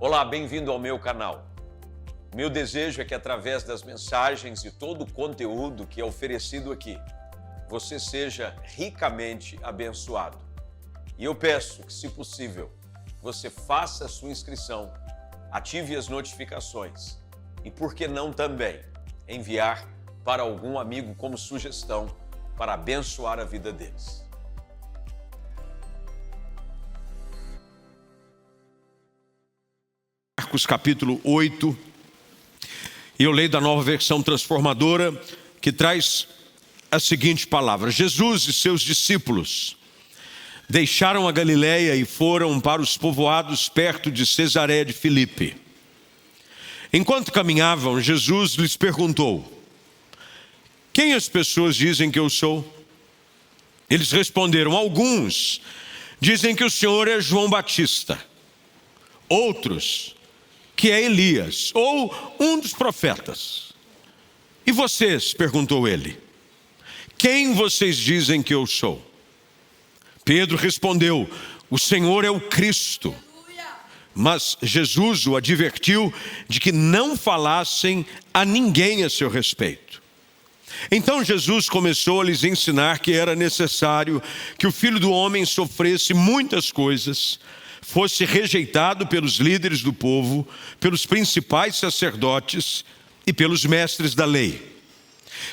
Olá, bem-vindo ao meu canal. Meu desejo é que através das mensagens e todo o conteúdo que é oferecido aqui, você seja ricamente abençoado. E eu peço que, se possível, você faça a sua inscrição, ative as notificações e, por que não também, enviar para algum amigo como sugestão para abençoar a vida deles. Marcos capítulo 8, e eu leio da Nova Versão Transformadora, que traz a seguinte palavra: Jesus e seus discípulos deixaram a Galileia e foram para os povoados perto de Cesareia de Filipe. Enquanto caminhavam, Jesus lhes perguntou: quem as pessoas dizem que eu sou? Eles responderam: alguns dizem que o Senhor é João Batista, outros que é Elias, ou um dos profetas. E vocês? Perguntou ele. Quem vocês dizem que eu sou? Pedro respondeu: o Senhor é o Cristo. Mas Jesus o advertiu de que não falassem a ninguém a seu respeito. Então Jesus começou a lhes ensinar que era necessário que o Filho do Homem sofresse muitas coisas, fosse rejeitado pelos líderes do povo, pelos principais sacerdotes e pelos mestres da lei.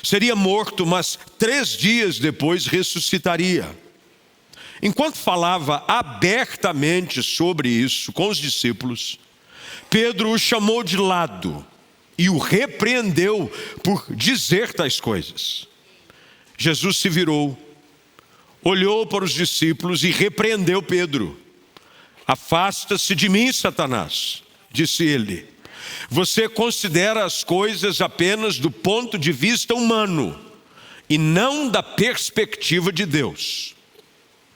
Seria morto, mas 3 dias depois ressuscitaria. Enquanto falava abertamente sobre isso com os discípulos, Pedro o chamou de lado e o repreendeu por dizer tais coisas. Jesus se virou, olhou para os discípulos e repreendeu Pedro. Afasta-se de mim, Satanás, disse ele. Você considera as coisas apenas do ponto de vista humano e não da perspectiva de Deus.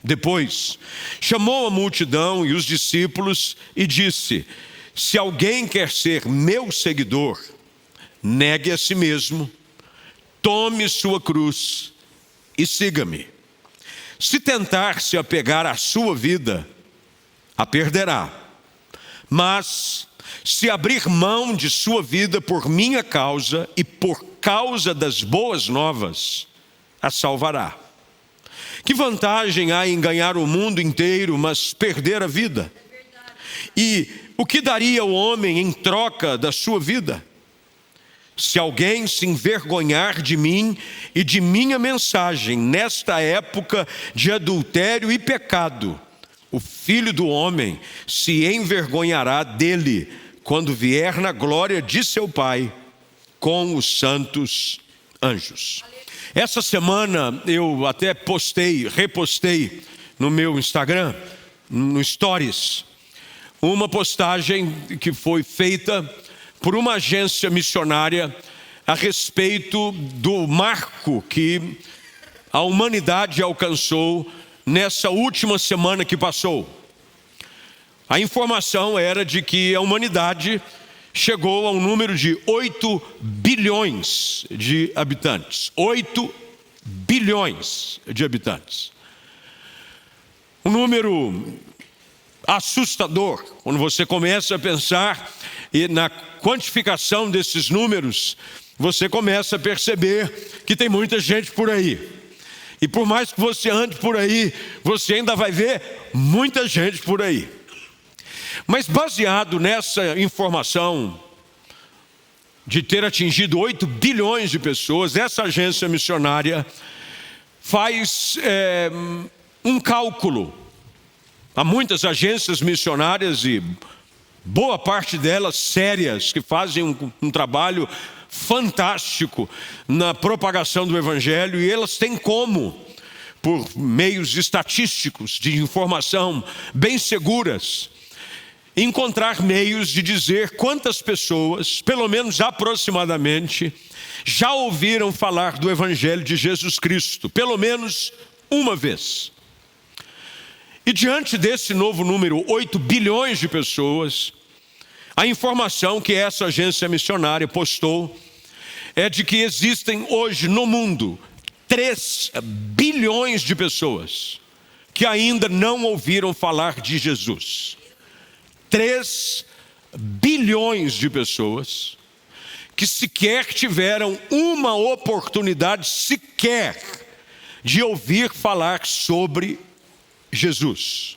Depois, chamou a multidão e os discípulos e disse: se alguém quer ser meu seguidor, negue a si mesmo, tome sua cruz e siga-me. Se tentar se apegar à sua vida, a perderá. Mas se abrir mão de sua vida por minha causa e por causa das boas novas, a salvará. Que vantagem há em ganhar o mundo inteiro, mas perder a vida? E o que daria o homem em troca da sua vida? Se alguém se envergonhar de mim e de minha mensagem nesta época de adultério e pecado, o Filho do Homem se envergonhará dele quando vier na glória de seu Pai com os santos anjos. Essa semana eu até repostei no meu Instagram, no Stories, uma postagem que foi feita por uma agência missionária a respeito do marco que a humanidade alcançou nessa última semana que passou. A informação era de que a humanidade chegou ao número de 8 bilhões de habitantes. 8 bilhões de habitantes. Um número assustador, quando você começa a pensar e na quantificação desses números, você começa a perceber que tem muita gente por aí. E por mais que você ande por aí, você ainda vai ver muita gente por aí. Mas baseado nessa informação de ter atingido 8 bilhões de pessoas, essa agência missionária faz um cálculo. Há muitas agências missionárias e boa parte delas sérias, que fazem um trabalho fantástico na propagação do Evangelho, e elas têm como, por meios estatísticos de informação bem seguras, encontrar meios de dizer quantas pessoas, pelo menos aproximadamente, já ouviram falar do Evangelho de Jesus Cristo, pelo menos uma vez. E diante desse novo número, 8 bilhões de pessoas, a informação que essa agência missionária postou é de que existem hoje no mundo 3 bilhões de pessoas que ainda não ouviram falar de Jesus. 3 bilhões de pessoas que sequer tiveram uma oportunidade sequer de ouvir falar sobre Jesus.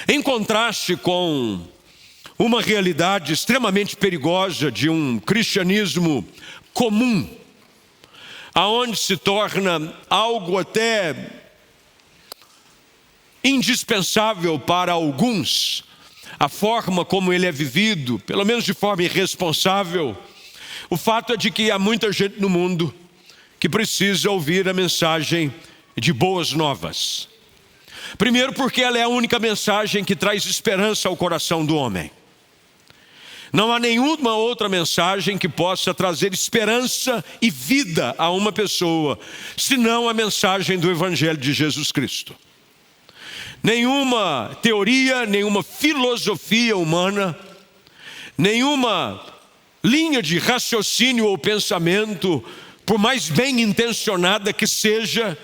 Em contraste com uma realidade extremamente perigosa de um cristianismo comum, aonde se torna algo até indispensável para alguns, a forma como ele é vivido, pelo menos de forma irresponsável, o fato é de que há muita gente no mundo que precisa ouvir a mensagem de boas novas. Primeiro, porque ela é a única mensagem que traz esperança ao coração do homem. Não há nenhuma outra mensagem que possa trazer esperança e vida a uma pessoa, senão a mensagem do Evangelho de Jesus Cristo. Nenhuma teoria, nenhuma filosofia humana, nenhuma linha de raciocínio ou pensamento, por mais bem intencionada que seja,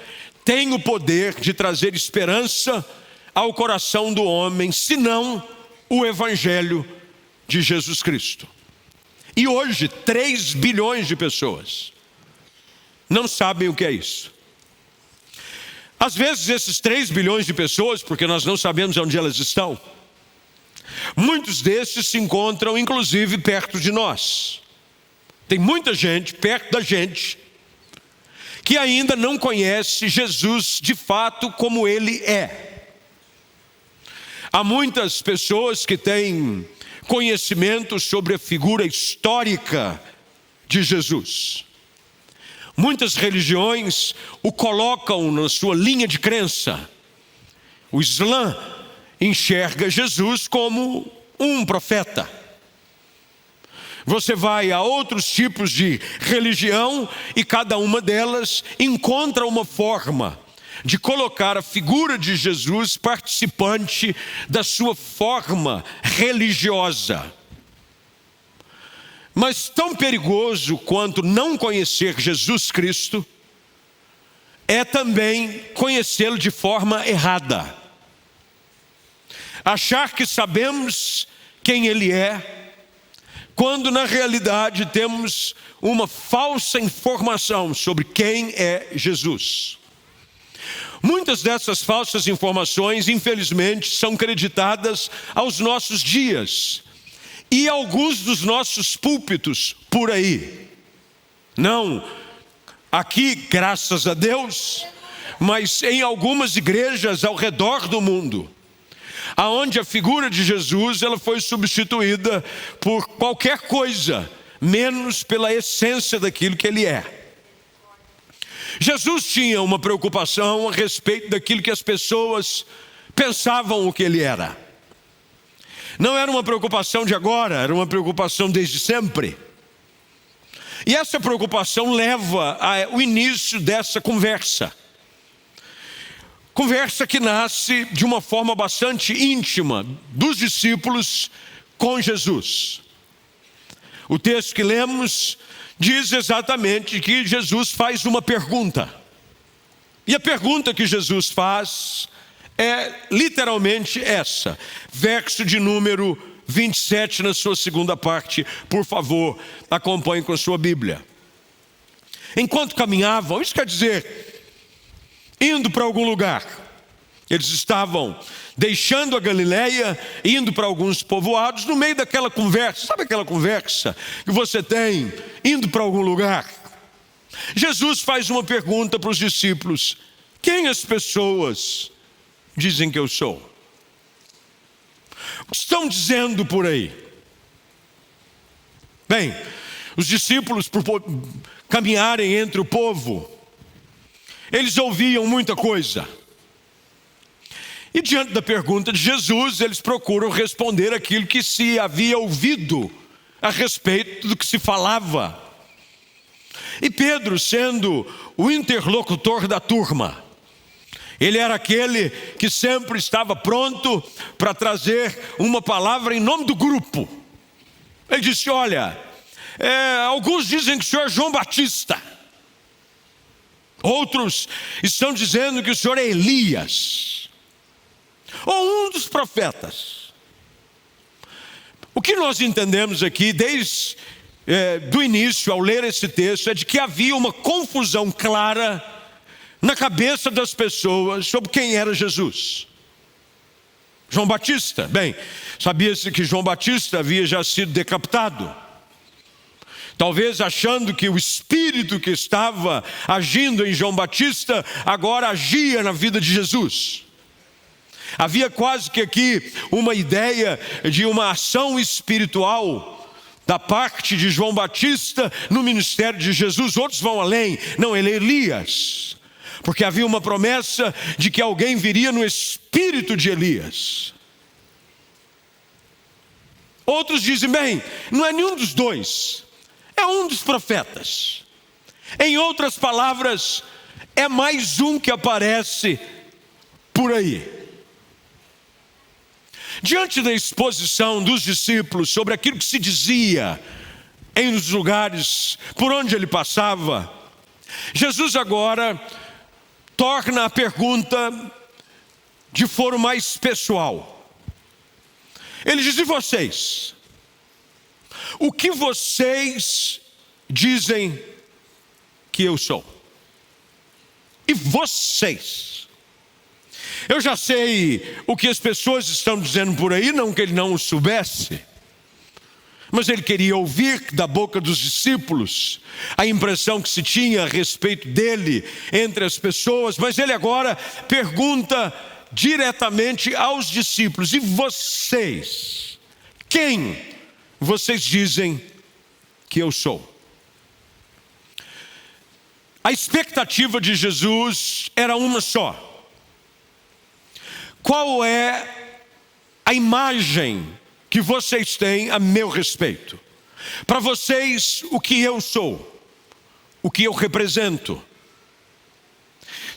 tem o poder de trazer esperança ao coração do homem, senão o Evangelho de Jesus Cristo. E hoje, 3 bilhões de pessoas não sabem o que é isso. Às vezes esses 3 bilhões de pessoas, porque nós não sabemos onde elas estão, muitos desses se encontram inclusive perto de nós. Tem muita gente perto da gente que ainda não conhece Jesus de fato como Ele é. Há muitas pessoas que têm conhecimento sobre a figura histórica de Jesus. Muitas religiões o colocam na sua linha de crença. O Islã enxerga Jesus como um profeta. Você vai a outros tipos de religião e cada uma delas encontra uma forma de colocar a figura de Jesus participante da sua forma religiosa. Mas tão perigoso quanto não conhecer Jesus Cristo é também conhecê-lo de forma errada. Achar que sabemos quem Ele é, quando na realidade temos uma falsa informação sobre quem é Jesus. Muitas dessas falsas informações, infelizmente, são creditadas aos nossos dias e alguns dos nossos púlpitos por aí. Não aqui, graças a Deus, mas em algumas igrejas ao redor do mundo, aonde a figura de Jesus ela foi substituída por qualquer coisa, menos pela essência daquilo que Ele é. Jesus tinha uma preocupação a respeito daquilo que as pessoas pensavam o que Ele era. Não era uma preocupação de agora, era uma preocupação desde sempre. E essa preocupação leva ao início dessa conversa. Conversa que nasce de uma forma bastante íntima dos discípulos com Jesus. O texto que lemos diz exatamente que Jesus faz uma pergunta. E a pergunta que Jesus faz é literalmente essa. Verso de número 27 na sua segunda parte. Por favor, acompanhe com a sua Bíblia. Enquanto caminhavam, isso quer dizer, indo para algum lugar. Eles estavam deixando a Galileia, indo para alguns povoados, no meio daquela conversa. Sabe aquela conversa que você tem indo para algum lugar? Jesus faz uma pergunta para os discípulos: quem as pessoas dizem que eu sou? O que estão dizendo por aí? Bem, os discípulos, por caminharem entre o povo, eles ouviam muita coisa. E diante da pergunta de Jesus, eles procuram responder aquilo que se havia ouvido a respeito do que se falava. E Pedro, sendo o interlocutor da turma, ele era aquele que sempre estava pronto para trazer uma palavra em nome do grupo. Ele disse: olha, alguns dizem que o senhor é João Batista. Outros estão dizendo que o senhor é Elias, ou um dos profetas. O que nós entendemos aqui, desde do início, ao ler esse texto, é de que havia uma confusão clara na cabeça das pessoas sobre quem era Jesus. João Batista, bem, sabia-se que João Batista havia já sido decapitado. Talvez achando que o espírito que estava agindo em João Batista agora agia na vida de Jesus. Havia quase que aqui uma ideia de uma ação espiritual da parte de João Batista no ministério de Jesus. Outros vão além, não, ele é Elias, porque havia uma promessa de que alguém viria no espírito de Elias. Outros dizem, bem, não é nenhum dos dois, é um dos profetas. Em outras palavras, é mais um que aparece por aí. Diante da exposição dos discípulos sobre aquilo que se dizia em os lugares por onde ele passava, Jesus agora torna a pergunta de foro mais pessoal. Ele diz, e vocês? O que vocês dizem que eu sou? E vocês? Eu já sei o que as pessoas estão dizendo por aí, não que ele não o soubesse, mas ele queria ouvir da boca dos discípulos a impressão que se tinha a respeito dele entre as pessoas. Mas ele agora pergunta diretamente aos discípulos, e vocês? Quem vocês dizem que eu sou? A expectativa de Jesus era uma só. Qual é a imagem que vocês têm a meu respeito? Para vocês, o que eu sou? O que eu represento?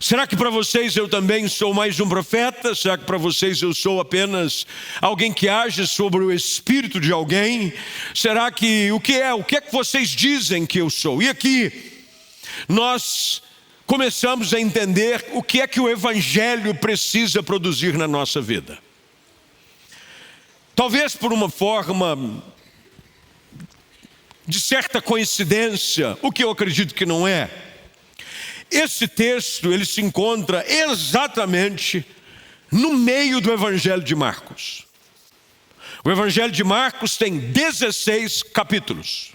Será que para vocês eu também sou mais um profeta? Será que para vocês eu sou apenas alguém que age sobre o espírito de alguém? Será que o que é que vocês dizem que eu sou? E aqui nós começamos a entender o que é que o Evangelho precisa produzir na nossa vida. Talvez por uma forma de certa coincidência, o que eu acredito que não é. Esse texto, ele se encontra exatamente no meio do Evangelho de Marcos. O Evangelho de Marcos tem 16 capítulos.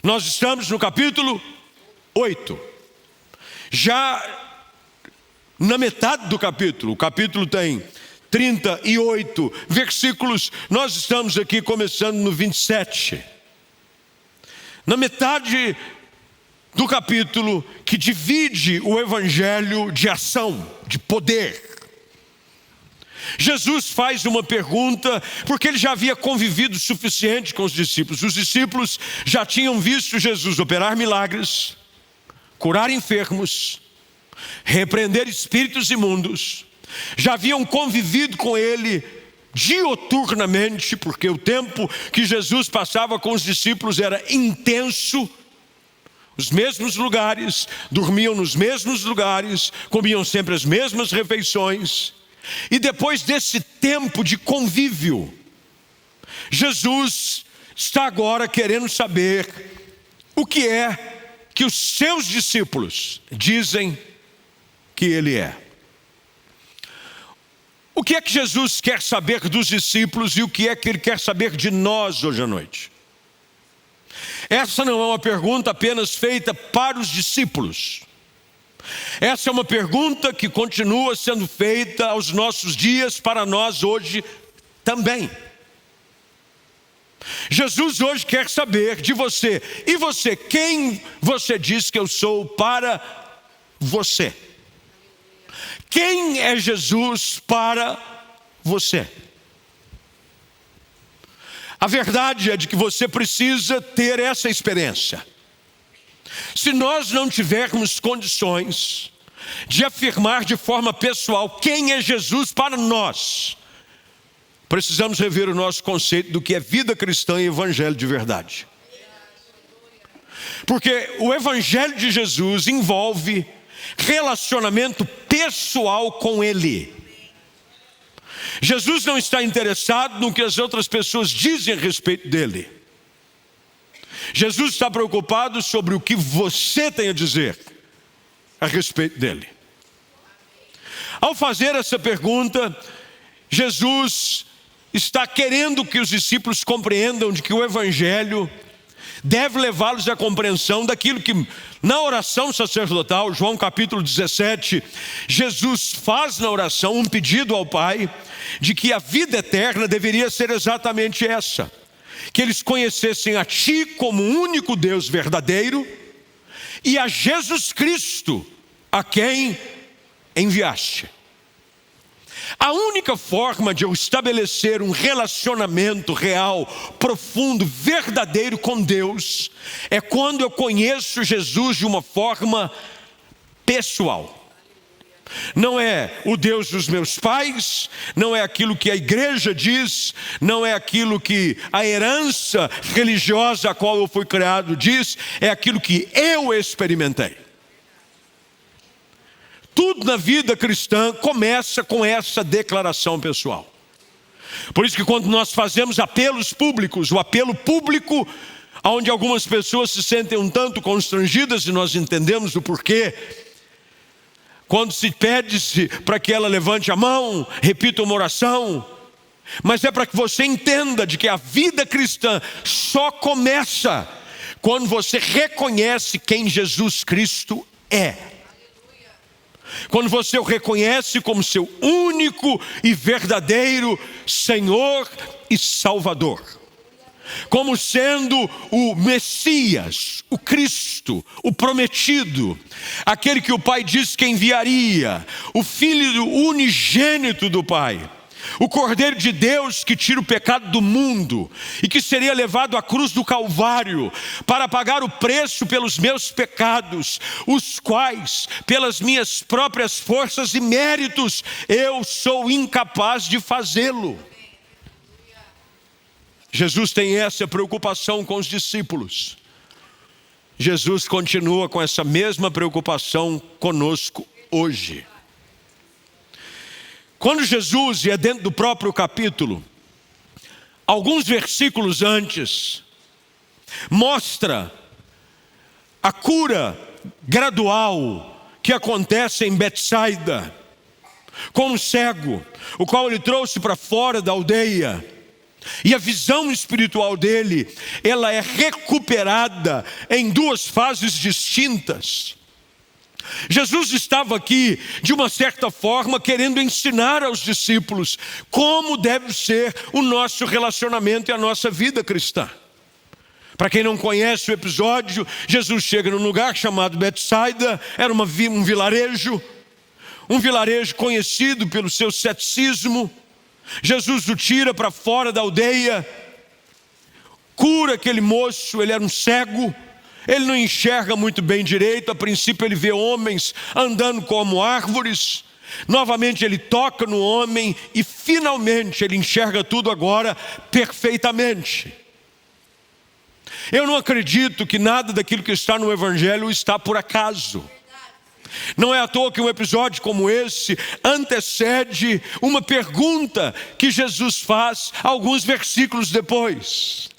Nós estamos no capítulo 8. Já na metade do capítulo, o capítulo tem 38 versículos, nós estamos aqui começando no 27. Na metade do capítulo que divide o evangelho de ação, de poder, Jesus faz uma pergunta, porque ele já havia convivido o suficiente com os discípulos. Os discípulos já tinham visto Jesus operar milagres, curar enfermos, repreender espíritos imundos. Já haviam convivido com ele dioturnamente, porque o tempo que Jesus passava com os discípulos era intenso. Os mesmos lugares, dormiam nos mesmos lugares, comiam sempre as mesmas refeições. E depois desse tempo de convívio, Jesus está agora querendo saber o que é que os seus discípulos dizem que ele é. O que é que Jesus quer saber dos discípulos e o que é que ele quer saber de nós hoje à noite? Essa não é uma pergunta apenas feita para os discípulos. Essa é uma pergunta que continua sendo feita aos nossos dias para nós hoje também. Jesus hoje quer saber de você. E você, quem você diz que eu sou para você? Quem é Jesus para você? A verdade é de que você precisa ter essa experiência. Se nós não tivermos condições de afirmar de forma pessoal quem é Jesus para nós, precisamos rever o nosso conceito do que é vida cristã e evangelho de verdade. Porque o evangelho de Jesus envolve relacionamento pessoal com Ele. Jesus não está interessado no que as outras pessoas dizem a respeito dele. Jesus está preocupado sobre o que você tem a dizer a respeito dele. Ao fazer essa pergunta, Jesus está querendo que os discípulos compreendam de que o Evangelho deve levá-los à compreensão daquilo que na oração sacerdotal, João capítulo 17, Jesus faz na oração um pedido ao Pai de que a vida eterna deveria ser exatamente essa: que eles conhecessem a Ti como o único Deus verdadeiro e a Jesus Cristo, a quem enviaste. A única forma de eu estabelecer um relacionamento real, profundo, verdadeiro com Deus é quando eu conheço Jesus de uma forma pessoal. Não é o Deus dos meus pais, não é aquilo que a igreja diz, não é aquilo que a herança religiosa a qual eu fui criado diz, é aquilo que eu experimentei. Tudo na vida cristã começa com essa declaração pessoal. Por isso que quando nós fazemos apelos públicos, o apelo público, onde algumas pessoas se sentem um tanto constrangidas, e nós entendemos o porquê, quando se pede-se para que ela levante a mão, repita uma oração, mas é para que você entenda de que a vida cristã só começa quando você reconhece quem Jesus Cristo é. Quando você o reconhece como seu único e verdadeiro Senhor e Salvador, como sendo o Messias, o Cristo, o prometido, aquele que o Pai disse que enviaria, o Filho unigênito do Pai, o Cordeiro de Deus que tira o pecado do mundo e que seria levado à cruz do Calvário para pagar o preço pelos meus pecados, os quais, pelas minhas próprias forças e méritos, eu sou incapaz de fazê-lo. Jesus tem essa preocupação com os discípulos. Jesus continua com essa mesma preocupação conosco hoje. Quando Jesus, e é dentro do próprio capítulo, alguns versículos antes, mostra a cura gradual que acontece em Betsaida, com um cego, o qual ele trouxe para fora da aldeia, e a visão espiritual dele, ela é recuperada em duas fases distintas. Jesus estava aqui, de uma certa forma, querendo ensinar aos discípulos como deve ser o nosso relacionamento e a nossa vida cristã. Para quem não conhece o episódio, Jesus chega num lugar chamado Betsaida, era um vilarejo conhecido pelo seu ceticismo. Jesus o tira para fora da aldeia, cura aquele moço, ele era um cego. Ele não enxerga muito bem direito. A princípio ele vê homens andando como árvores. Novamente ele toca no homem e finalmente ele enxerga tudo agora perfeitamente. Eu não acredito que nada daquilo que está no Evangelho está por acaso. Não é à toa que um episódio como esse antecede uma pergunta que Jesus faz alguns versículos depois.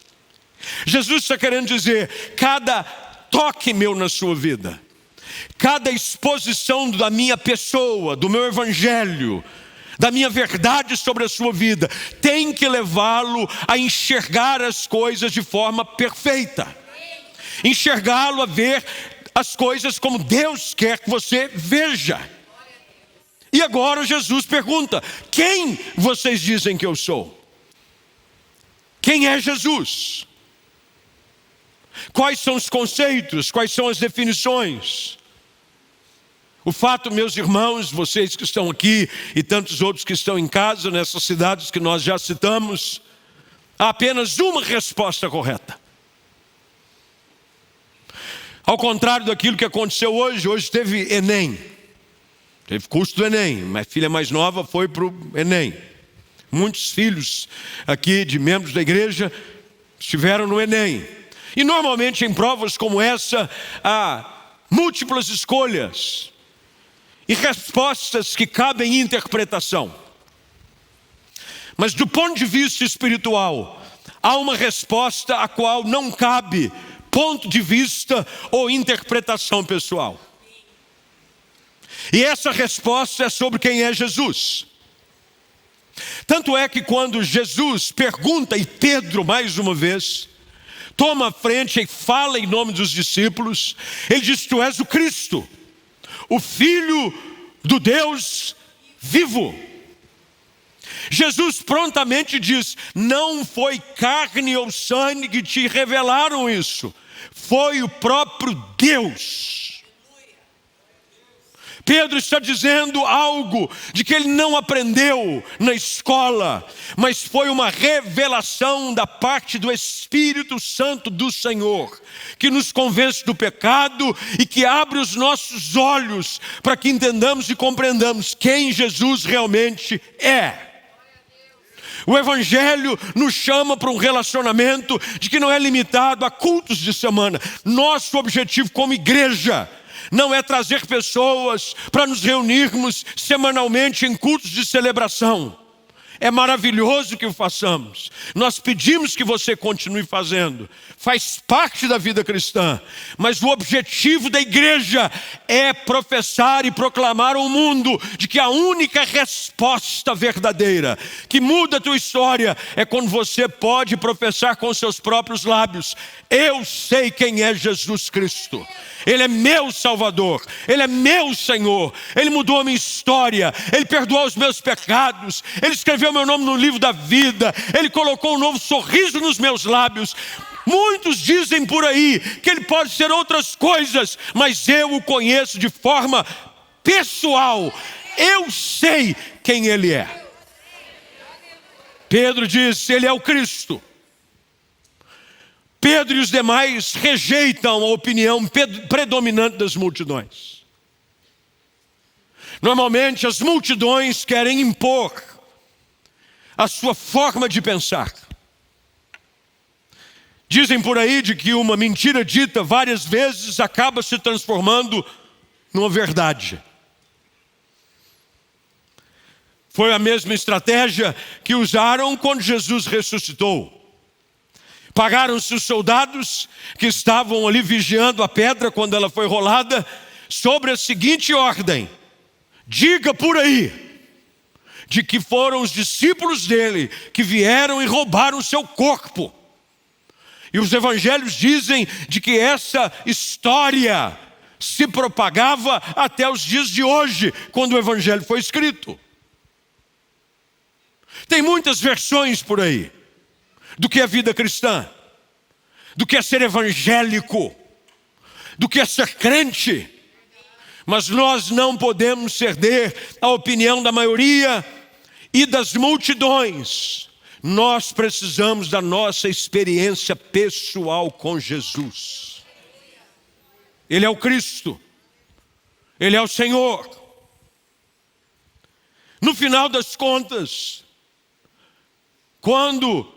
Jesus está querendo dizer: cada toque meu na sua vida, cada exposição da minha pessoa, do meu evangelho, da minha verdade sobre a sua vida, tem que levá-lo a enxergar as coisas de forma perfeita, enxergá-lo a ver as coisas como Deus quer que você veja. E agora Jesus pergunta: quem vocês dizem que eu sou? Quem é Jesus? Quais são os conceitos? Quais são as definições? O fato, meus irmãos, vocês que estão aqui e tantos outros que estão em casa, nessas cidades que nós já citamos, há apenas uma resposta correta. Ao contrário daquilo que aconteceu hoje teve Enem. Teve curso do Enem. Minha filha mais nova foi para o Enem. Muitos filhos aqui de membros da igreja estiveram no Enem. E normalmente em provas como essa, há múltiplas escolhas e respostas que cabem em interpretação. Mas do ponto de vista espiritual, há uma resposta a qual não cabe ponto de vista ou interpretação pessoal. E essa resposta é sobre quem é Jesus. Tanto é que quando Jesus pergunta, e Pedro mais uma vez toma a frente e fala em nome dos discípulos, ele diz: tu és o Cristo, o Filho do Deus vivo. Jesus prontamente diz: não foi carne ou sangue que te revelaram isso, foi o próprio Deus. Pedro está dizendo algo de que ele não aprendeu na escola, mas foi uma revelação da parte do Espírito Santo do Senhor, que nos convence do pecado e que abre os nossos olhos para que entendamos e compreendamos quem Jesus realmente é. O Evangelho nos chama para um relacionamento de que não é limitado a cultos de semana. Nosso objetivo como igreja não é trazer pessoas para nos reunirmos semanalmente em cultos de celebração. É maravilhoso que o façamos. Nós pedimos que você continue fazendo. Faz parte da vida cristã. Mas o objetivo da igreja é professar e proclamar ao mundo de que a única resposta verdadeira que muda a tua história é quando você pode professar com seus próprios lábios: eu sei quem é Jesus Cristo. Ele é meu Salvador, Ele é meu Senhor, Ele mudou a minha história, Ele perdoou os meus pecados, Ele escreveu meu nome no livro da vida, Ele colocou um novo sorriso nos meus lábios. Muitos dizem por aí que Ele pode ser outras coisas, mas eu o conheço de forma pessoal, eu sei quem Ele é. Pedro diz: Ele é o Cristo. Pedro e os demais rejeitam a opinião predominante das multidões. Normalmente as multidões querem impor a sua forma de pensar. Dizem por aí de que uma mentira dita várias vezes acaba se transformando numa verdade. Foi a mesma estratégia que usaram quando Jesus ressuscitou. Pagaram-se os soldados que estavam ali vigiando a pedra quando ela foi rolada, sobre a seguinte ordem: diga por aí de que foram os discípulos dele que vieram e roubaram o seu corpo. E os evangelhos dizem de que essa história se propagava até os dias de hoje, quando o evangelho foi escrito. Tem muitas versões por aí do que é vida cristã, do que é ser evangélico, do que é ser crente. Mas nós não podemos ceder à opinião da maioria e das multidões. Nós precisamos da nossa experiência pessoal com Jesus. Ele é o Cristo, Ele é o Senhor. No final das contas, quando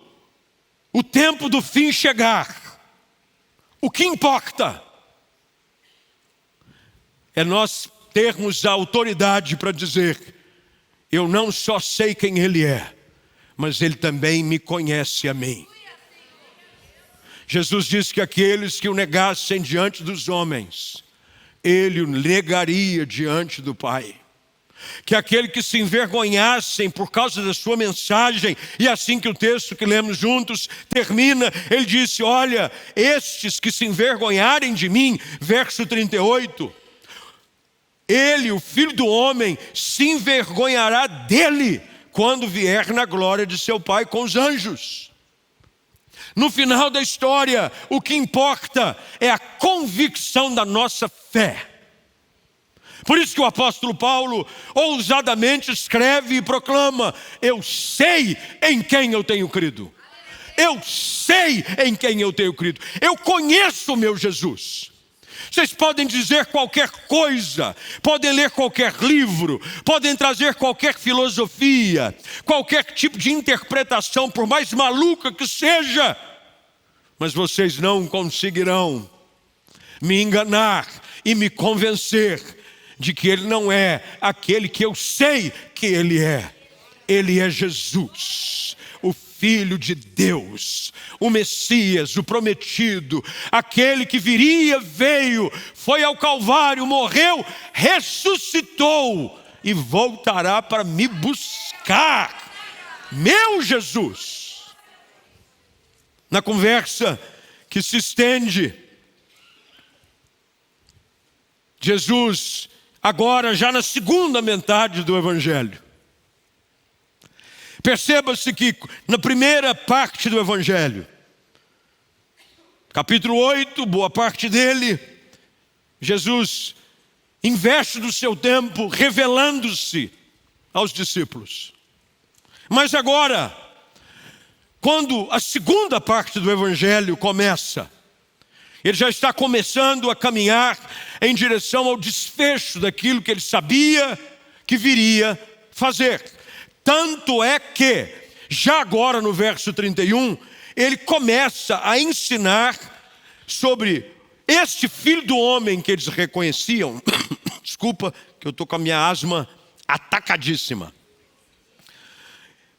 o tempo do fim chegar, o que importa é nós termos a autoridade para dizer: eu não só sei quem Ele é, mas Ele também me conhece a mim. Jesus disse que aqueles que o negassem diante dos homens, Ele o negaria diante do Pai. Que aquele que se envergonhassem por causa da sua mensagem, e assim que o texto que lemos juntos termina, ele disse: olha, estes que se envergonharem de mim, verso 38, Ele, o Filho do Homem, se envergonhará dele quando vier na glória de seu Pai com os anjos. No final da história, o que importa é a convicção da nossa fé. Por isso que o apóstolo Paulo ousadamente escreve e proclama: eu sei em quem eu tenho crido. Eu sei em quem eu tenho crido. Eu conheço o meu Jesus. Vocês podem dizer qualquer coisa, podem ler qualquer livro, podem trazer qualquer filosofia, qualquer tipo de interpretação, por mais maluca que seja, mas vocês não conseguirão me enganar e me convencer de que Ele não é aquele que eu sei que Ele é. Ele é Jesus, o Filho de Deus, o Messias, o prometido, aquele que viria, veio, foi ao Calvário, morreu, ressuscitou e voltará para me buscar. Meu Jesus! Na conversa que se estende, Jesus, agora já na segunda metade do Evangelho, perceba-se que na primeira parte do Evangelho, capítulo 8, boa parte dele, Jesus investe do seu tempo revelando-se aos discípulos. Mas agora, quando a segunda parte do Evangelho começa, ele já está começando a caminhar em direção ao desfecho daquilo que ele sabia que viria fazer. Tanto é que, já agora no verso 31, ele começa a ensinar sobre este filho do homem que eles reconheciam. Desculpa, que eu estou com a minha asma atacadíssima.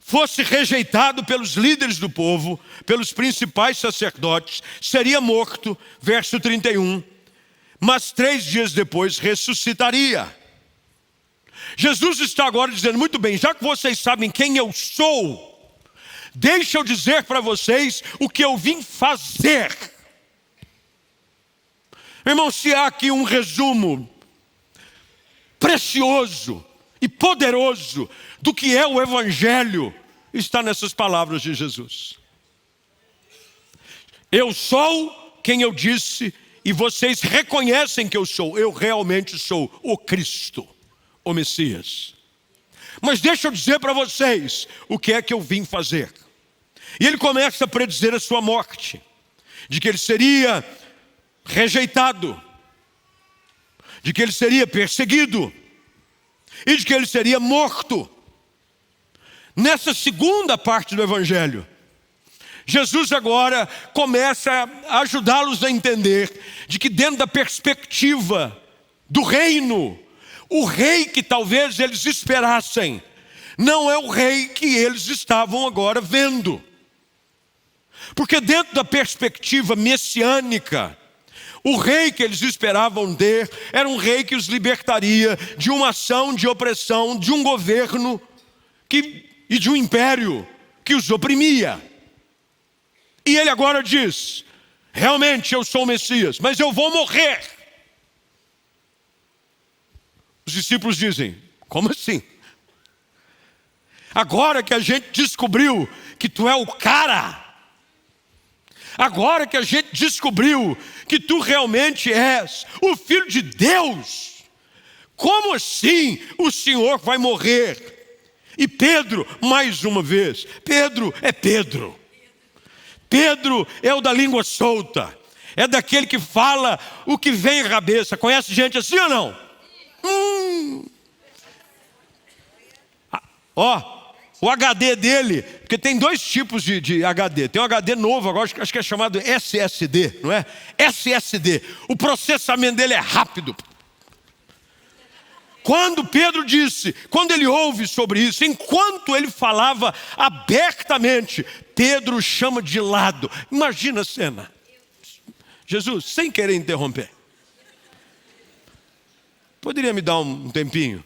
Fosse rejeitado pelos líderes do povo, pelos principais sacerdotes, seria morto, verso 31, mas 3 dias depois ressuscitaria. Jesus está agora dizendo, muito bem, já que vocês sabem quem eu sou, deixa eu dizer para vocês o que eu vim fazer. Irmão, se há aqui um resumo precioso e poderoso do que é o Evangelho, está nessas palavras de Jesus. Eu sou quem eu disse e vocês reconhecem que eu sou. Eu realmente sou o Cristo, o Messias. Mas deixa eu dizer para vocês o que é que eu vim fazer. E ele começa a predizer a sua morte, de que ele seria rejeitado, de que ele seria perseguido e de que ele seria morto. Nessa segunda parte do Evangelho, Jesus agora começa a ajudá-los a entender de que dentro da perspectiva do reino, o rei que talvez eles esperassem, não é o rei que eles estavam agora vendo. Porque dentro da perspectiva messiânica, o rei que eles esperavam ter era um rei que os libertaria de uma ação de opressão, de um governo e de um império que os oprimia. E ele agora diz, realmente eu sou o Messias, mas eu vou morrer. Os discípulos dizem, como assim? Agora que a gente descobriu que tu é o cara, agora que a gente descobriu que tu realmente és o Filho de Deus, como assim o Senhor vai morrer? E Pedro, mais uma vez, Pedro é Pedro. Pedro é o da língua solta, é daquele que fala o que vem à cabeça. Conhece gente assim ou não? O HD dele, porque tem 2 tipos de HD. Tem um HD novo agora, acho que é chamado SSD, não é? SSD. O processamento dele é rápido. Quando Pedro disse, quando ele ouve sobre isso, enquanto ele falava abertamente, Pedro chama de lado. Imagina a cena. Jesus, sem querer interromper, poderia me dar um tempinho?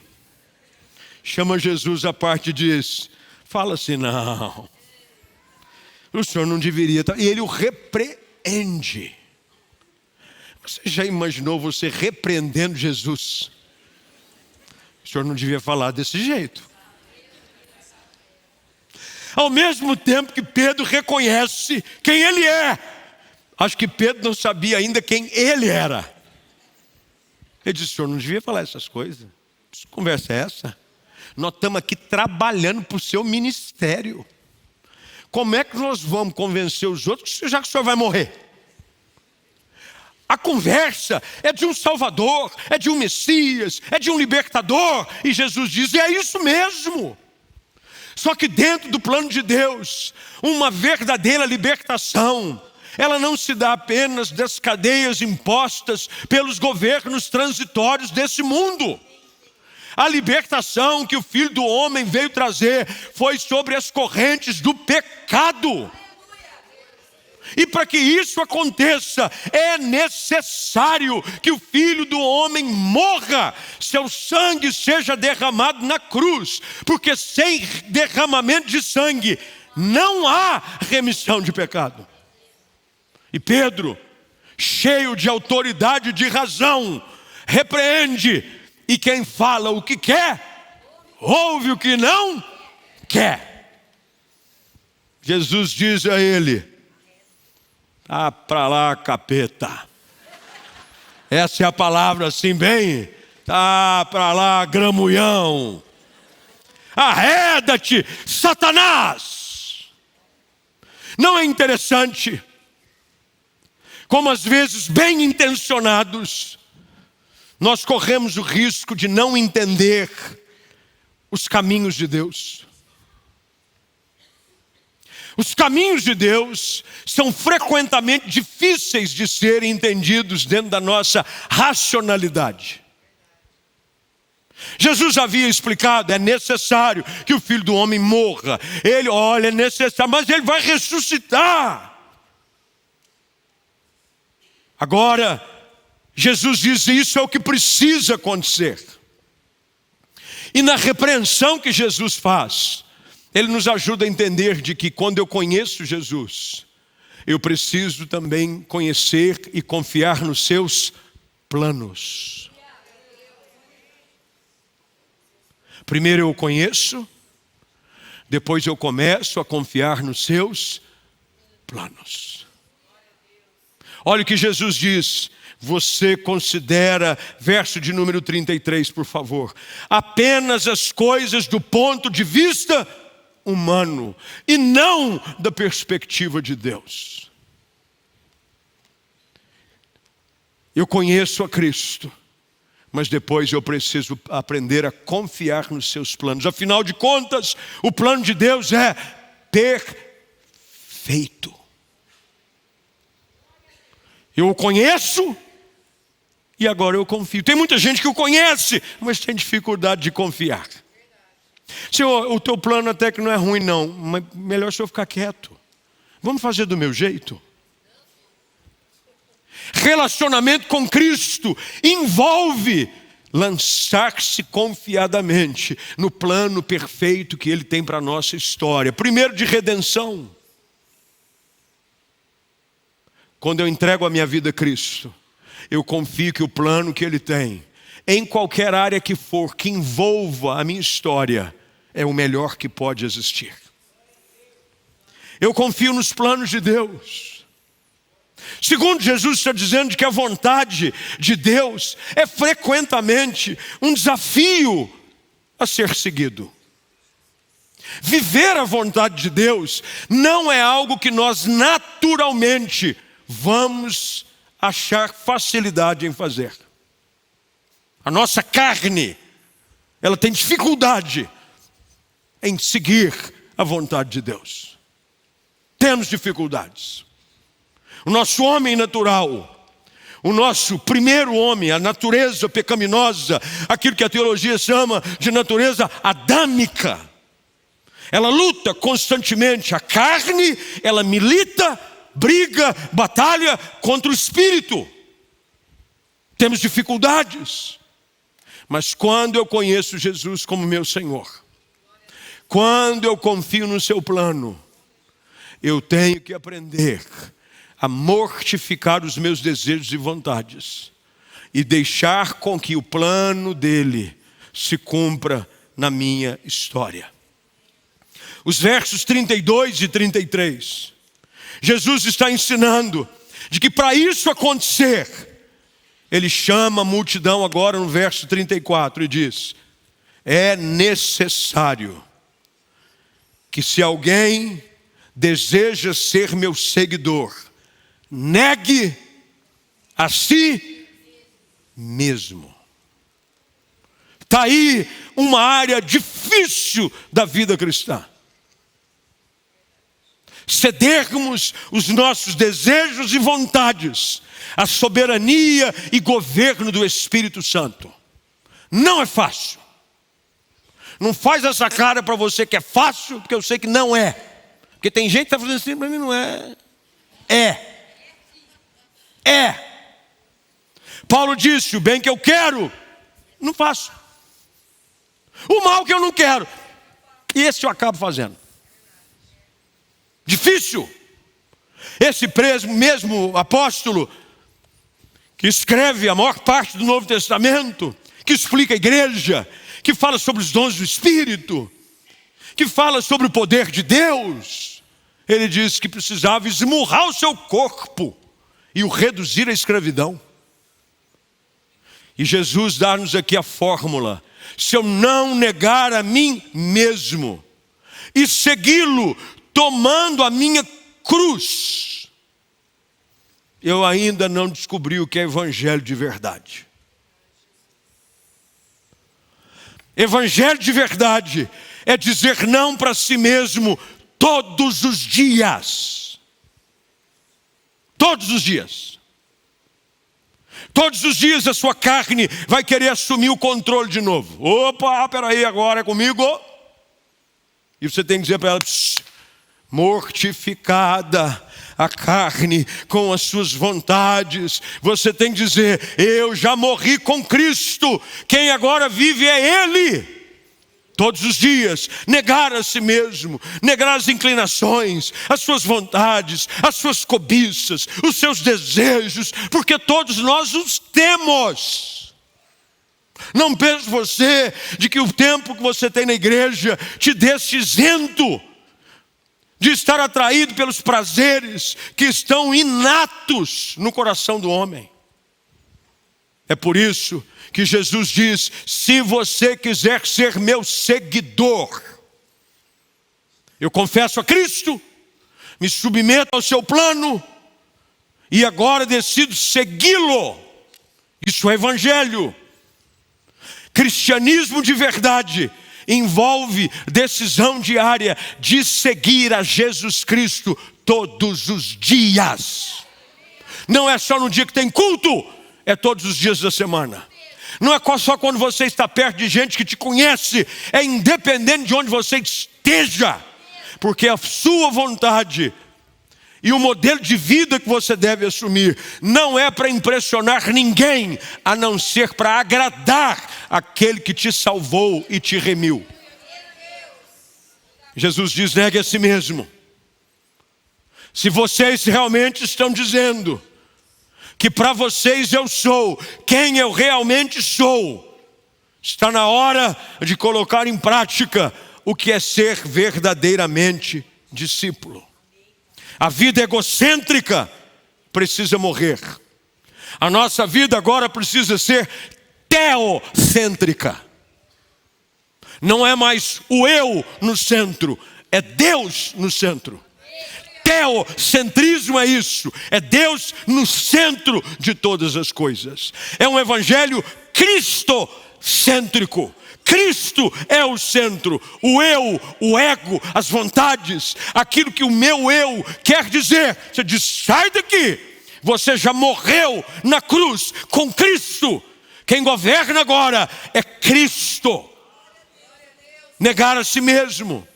Chama Jesus à parte e diz, fala assim, não, o senhor não deveria estar. E ele o repreende. Você já imaginou você repreendendo Jesus? O senhor não devia falar desse jeito. Ao mesmo tempo que Pedro reconhece quem ele é, acho que Pedro não sabia ainda quem ele era. Ele disse, o senhor não devia falar essas coisas. Que conversa é essa? Nós estamos aqui trabalhando para o seu ministério. Como é que nós vamos convencer os outros, já que o senhor vai morrer? A conversa é de um Salvador, é de um Messias, é de um libertador. E Jesus diz, é isso mesmo. Só que dentro do plano de Deus, uma verdadeira libertação, ela não se dá apenas das cadeias impostas pelos governos transitórios desse mundo. A libertação que o Filho do Homem veio trazer foi sobre as correntes do pecado. E para que isso aconteça, é necessário que o Filho do Homem morra, seu sangue seja derramado na cruz, porque sem derramamento de sangue não há remissão de pecado. E Pedro, cheio de autoridade e de razão, repreende, e quem fala o que quer, ouve o que não quer. Jesus diz a ele: ah, pra lá, capeta. Essa é a palavra assim bem, tá pra lá, gramulhão. Arreda-te, Satanás. Não é interessante como às vezes bem intencionados nós corremos o risco de não entender os caminhos de Deus. Os caminhos de Deus são frequentemente difíceis de serem entendidos dentro da nossa racionalidade. Jesus havia explicado, é necessário que o Filho do Homem morra. Ele, olha, é necessário, mas ele vai ressuscitar. Agora, Jesus diz: isso é o que precisa acontecer. E na repreensão que Jesus faz, Ele nos ajuda a entender de que quando eu conheço Jesus, eu preciso também conhecer e confiar nos seus planos. Primeiro eu conheço, depois eu começo a confiar nos seus planos. Olha o que Jesus diz. Você considera, verso de número 33, por favor, apenas as coisas do ponto de vista humano e não da perspectiva de Deus. Eu conheço a Cristo, mas depois eu preciso aprender a confiar nos seus planos. Afinal de contas, o plano de Deus é perfeito. Eu o conheço e agora eu confio. Tem muita gente que o conhece, mas tem dificuldade de confiar. Senhor, o teu plano até que não é ruim não, mas melhor o senhor ficar quieto. Vamos fazer do meu jeito. Relacionamento com Cristo envolve lançar-se confiadamente no plano perfeito que Ele tem para a nossa história. Primeiro, de redenção. Quando eu entrego a minha vida a Cristo, eu confio que o plano que Ele tem, em qualquer área que for, que envolva a minha história, é o melhor que pode existir. Eu confio nos planos de Deus. Segundo, Jesus está dizendo que a vontade de Deus é frequentemente um desafio a ser seguido. Viver a vontade de Deus não é algo que nós naturalmente vamos achar facilidade em fazer. A nossa carne, ela tem dificuldade em seguir a vontade de Deus. Temos dificuldades. O nosso homem natural, o nosso primeiro homem, a natureza pecaminosa, aquilo que a teologia chama de natureza adâmica, ela luta constantemente. A carne, ela milita, briga, batalha contra o espírito. Temos dificuldades. Mas quando eu conheço Jesus como meu Senhor, quando eu confio no seu plano, eu tenho que aprender a mortificar os meus desejos e vontades e deixar com que o plano dele se cumpra na minha história. Os versos 32 e 33, Jesus está ensinando de que para isso acontecer, Ele chama a multidão agora no verso 34 e diz: é necessário que, se alguém deseja ser meu seguidor, negue a si mesmo. Está aí uma área difícil da vida cristã. Cedermos os nossos desejos e vontades à soberania e governo do Espírito Santo. Não é fácil. Não faz essa cara para você que é fácil, porque eu sei que não é. Porque tem gente que está fazendo assim, para mim não é. É. Paulo disse, o bem que eu quero, não faço. O mal que eu não quero, e esse eu acabo fazendo. Difícil. Esse mesmo apóstolo, que escreve a maior parte do Novo Testamento, que explica a igreja, que fala sobre os dons do Espírito, que fala sobre o poder de Deus, ele disse que precisava esmurrar o seu corpo e o reduzir à escravidão. E Jesus dá-nos aqui a fórmula: se eu não negar a mim mesmo e segui-lo tomando a minha cruz, eu ainda não descobri o que é evangelho de verdade. Evangelho de verdade é dizer não para si mesmo todos os dias. Todos os dias. Todos os dias a sua carne vai querer assumir o controle de novo. Opa, peraí, agora é comigo. E você tem que dizer para ela: mortificada a carne com as suas vontades. Você tem que dizer: eu já morri com Cristo, quem agora vive é Ele. Todos os dias, negar a si mesmo, negar as inclinações, as suas vontades, as suas cobiças, os seus desejos, porque todos nós os temos. Não pense você de que o tempo que você tem na igreja te deixe isento de estar atraído pelos prazeres que estão inatos no coração do homem. É por isso que Jesus diz: se você quiser ser meu seguidor, eu confesso a Cristo, me submeto ao seu plano e agora decido segui-lo. Isso é evangelho. Cristianismo de verdade envolve decisão diária de seguir a Jesus Cristo todos os dias. Não é só no dia que tem culto, é todos os dias da semana. Não é só quando você está perto de gente que te conhece, é independente de onde você esteja, porque a sua vontade e o modelo de vida que você deve assumir não é para impressionar ninguém, a não ser para agradar aquele que te salvou e te remiu. Jesus diz: negue a si mesmo. Se vocês realmente estão dizendo que para vocês eu sou quem eu realmente sou, está na hora de colocar em prática o que é ser verdadeiramente discípulo. A vida egocêntrica precisa morrer. A nossa vida agora precisa ser teocêntrica. Não é mais o eu no centro, é Deus no centro. Teocentrismo é isso, é Deus no centro de todas as coisas. É um evangelho cristocêntrico. Cristo é o centro, o eu, o ego, as vontades, aquilo que o meu eu quer dizer. Você diz: sai daqui, você já morreu na cruz com Cristo. Quem governa agora é Cristo. Negar a si mesmo.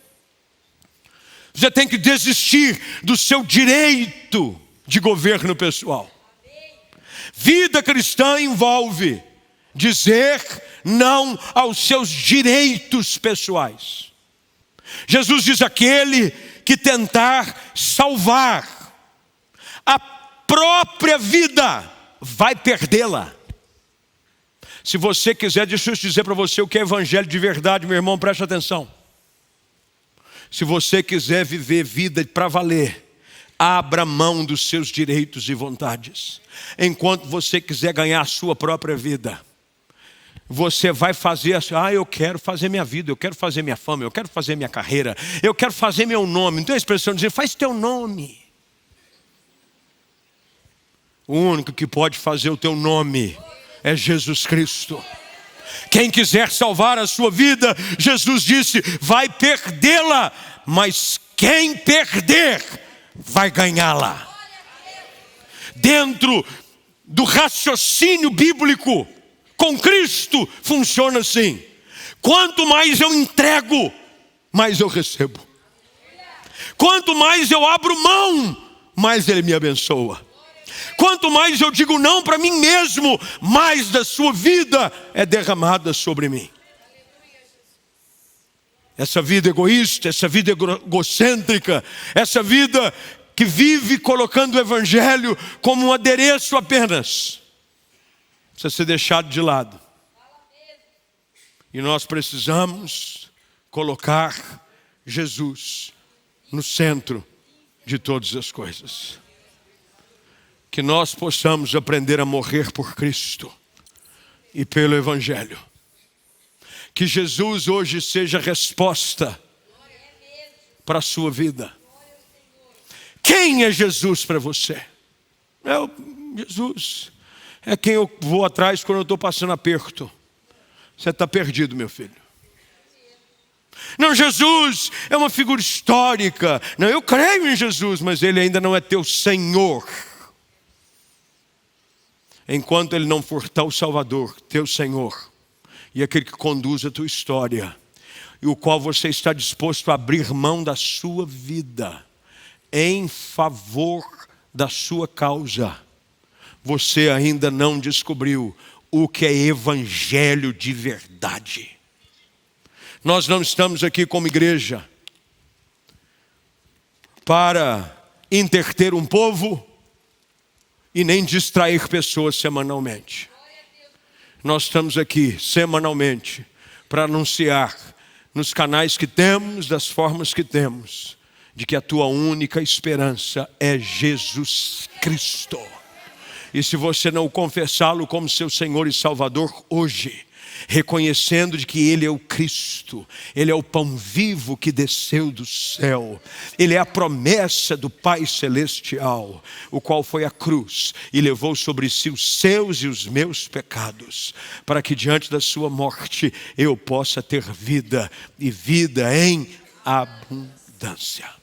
Você tem que desistir do seu direito de governo pessoal. Vida cristã envolve dizer não aos seus direitos pessoais. Jesus diz: aquele que tentar salvar a própria vida vai perdê-la. Se você quiser, deixa eu dizer para você o que é evangelho de verdade, meu irmão, preste atenção. Se você quiser viver vida para valer, abra mão dos seus direitos e vontades. Enquanto você quiser ganhar a sua própria vida, você vai fazer assim: eu quero fazer minha vida, eu quero fazer minha fama, eu quero fazer minha carreira, eu quero fazer meu nome. Não tem a expressão de dizer: faz teu nome. O único que pode fazer o teu nome é Jesus Cristo. Quem quiser salvar a sua vida, Jesus disse, vai perdê-la, mas quem perder vai ganhá-la. Dentro do raciocínio bíblico, com Cristo funciona assim: Quanto mais eu entrego, mais eu recebo. Quanto mais eu abro mão, mais Ele me abençoa. Quanto mais eu digo não para mim mesmo, mais da sua vida é derramada sobre mim. Essa vida egoísta, essa vida egocêntrica, essa vida que vive colocando o evangelho como um adereço apenas, precisa ser deixado de lado. E nós precisamos colocar Jesus no centro de todas as coisas. Que nós possamos aprender a morrer por Cristo e pelo evangelho. Que Jesus hoje seja a resposta para a sua vida. Quem é Jesus para você? Jesus é quem eu vou atrás quando eu estou passando aperto. Você está perdido, meu filho. Não, Jesus é uma figura histórica. Não, eu creio em Jesus, mas Ele ainda não é teu Senhor. Enquanto Ele não for teu Salvador, teu Senhor, e aquele que conduz a tua história, e o qual você está disposto a abrir mão da sua vida em favor da sua causa, você ainda não descobriu o que é evangelho de verdade. Nós não estamos aqui como igreja para entreter um povo e nem distrair pessoas semanalmente. Nós estamos aqui semanalmente para anunciar nos canais que temos, das formas que temos, de que a tua única esperança é Jesus Cristo. E se você não confessá-lo como seu Senhor e Salvador hoje, reconhecendo de que Ele é o Cristo, Ele é o pão vivo que desceu do céu, Ele é a promessa do Pai Celestial, o qual foi à cruz e levou sobre si os seus e os meus pecados, para que diante da sua morte eu possa ter vida, e vida em abundância.